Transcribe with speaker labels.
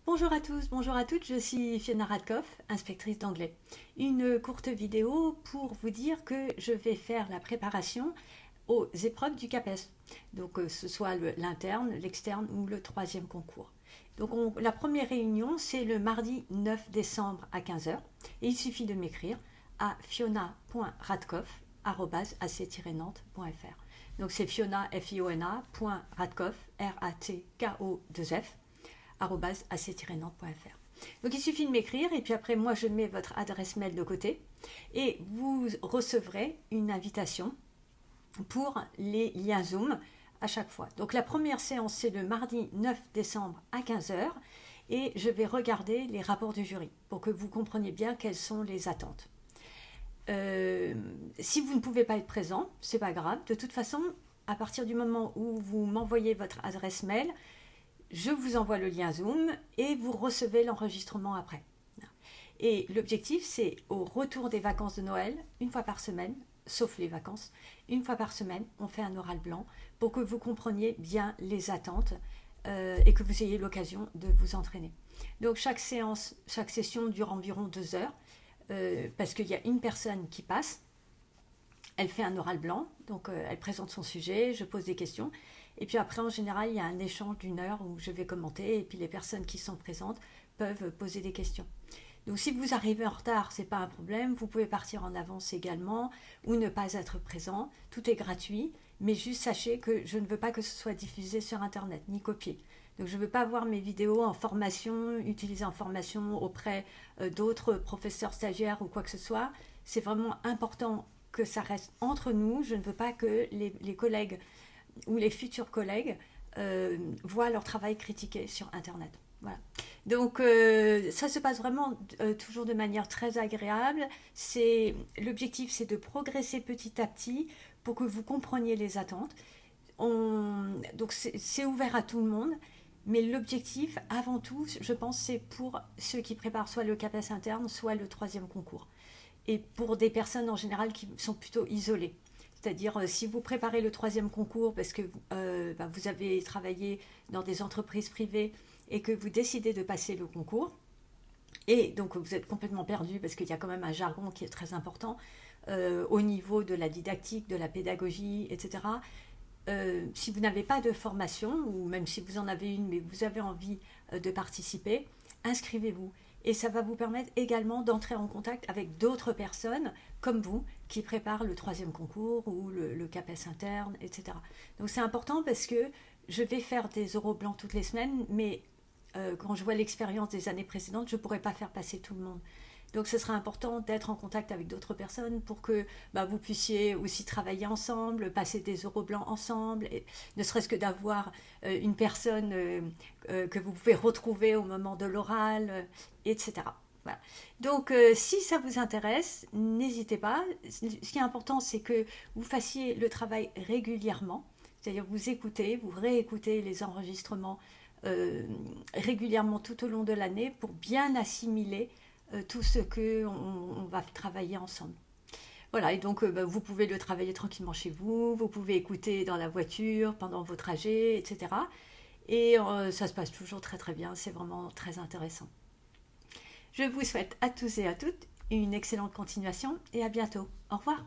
Speaker 1: Bonjour à tous, bonjour à toutes, je suis Fiona Radkoff, inspectrice d'anglais. Une courte vidéo pour vous dire que je vais faire la préparation aux épreuves du CAPES. Donc que ce soit l'interne, l'externe ou le troisième concours. Donc la première réunion, c'est le mardi 9 décembre à 15 heures. Et il suffit de m'écrire à fiona.radkoff@ac-nantes.fr. Donc c'est Fiona, Fiona, .radkoff, RATKO2F, @ac-nantes.fr. Donc il suffit de m'écrire et puis après moi je mets votre adresse mail de côté et vous recevrez une invitation pour les liens Zoom à chaque fois. Donc la première séance c'est le mardi 9 décembre à 15 heures et je vais regarder les rapports du jury pour que vous compreniez bien quelles sont les attentes. Si vous ne pouvez pas être présent, c'est pas grave. De toute façon, à partir du moment où vous m'envoyez votre adresse mail, je vous envoie le lien Zoom et vous recevez l'enregistrement après. Et l'objectif, c'est au retour des vacances de Noël, une fois par semaine, sauf les vacances, une fois par semaine, on fait un oral blanc pour que vous compreniez bien les attentes et que vous ayez l'occasion de vous entraîner. Donc chaque session dure environ 2 heures parce qu'il y a une personne qui passe. Elle fait un oral blanc, donc elle présente son sujet, je pose des questions. Et puis après, en général, il y a un échange d'1 heure où je vais commenter et puis les personnes qui sont présentes peuvent poser des questions. Donc si vous arrivez en retard, ce n'est pas un problème, vous pouvez partir en avance également ou ne pas être présent, tout est gratuit, mais juste sachez que je ne veux pas que ce soit diffusé sur Internet, ni copié. Donc je ne veux pas voir mes vidéos en formation, utilisées en formation auprès d'autres professeurs stagiaires ou quoi que ce soit. C'est vraiment important que ça reste entre nous, je ne veux pas que les collègues ou les futurs collègues voient leur travail critiqué sur Internet. Voilà. Donc ça se passe vraiment toujours de manière très agréable. L'objectif, c'est de progresser petit à petit pour que vous compreniez les attentes. Donc c'est ouvert à tout le monde, mais l'objectif, avant tout, je pense, c'est pour ceux qui préparent soit le CAPES interne, soit le troisième concours. Et pour des personnes en général qui sont plutôt isolées. C'est-à-dire, si vous préparez le troisième concours parce que vous avez travaillé dans des entreprises privées et que vous décidez de passer le concours, et donc vous êtes complètement perdu parce qu'il y a quand même un jargon qui est très important au niveau de la didactique, de la pédagogie, etc. Si vous n'avez pas de formation, ou même si vous en avez une, mais vous avez envie de participer, inscrivez-vous. Et ça va vous permettre également d'entrer en contact avec d'autres personnes comme vous qui préparent le troisième concours ou le CAPES interne, etc. Donc c'est important parce que je vais faire des oraux blancs toutes les semaines, mais quand je vois l'expérience des années précédentes, je ne pourrais pas faire passer tout le monde. Donc ce sera important d'être en contact avec d'autres personnes pour que vous puissiez aussi travailler ensemble, passer des oraux blancs ensemble, et ne serait-ce que d'avoir une personne que vous pouvez retrouver au moment de l'oral, etc. Voilà. Donc si ça vous intéresse, n'hésitez pas. Ce qui est important, c'est que vous fassiez le travail régulièrement, c'est-à-dire vous écoutez, vous réécoutez les enregistrements régulièrement tout au long de l'année pour bien assimiler tout ce qu'on va travailler ensemble. Voilà, et donc vous pouvez le travailler tranquillement chez vous, vous pouvez écouter dans la voiture, pendant vos trajets, etc. Et ça se passe toujours très très bien, c'est vraiment très intéressant. Je vous souhaite à tous et à toutes une excellente continuation et à bientôt. Au revoir.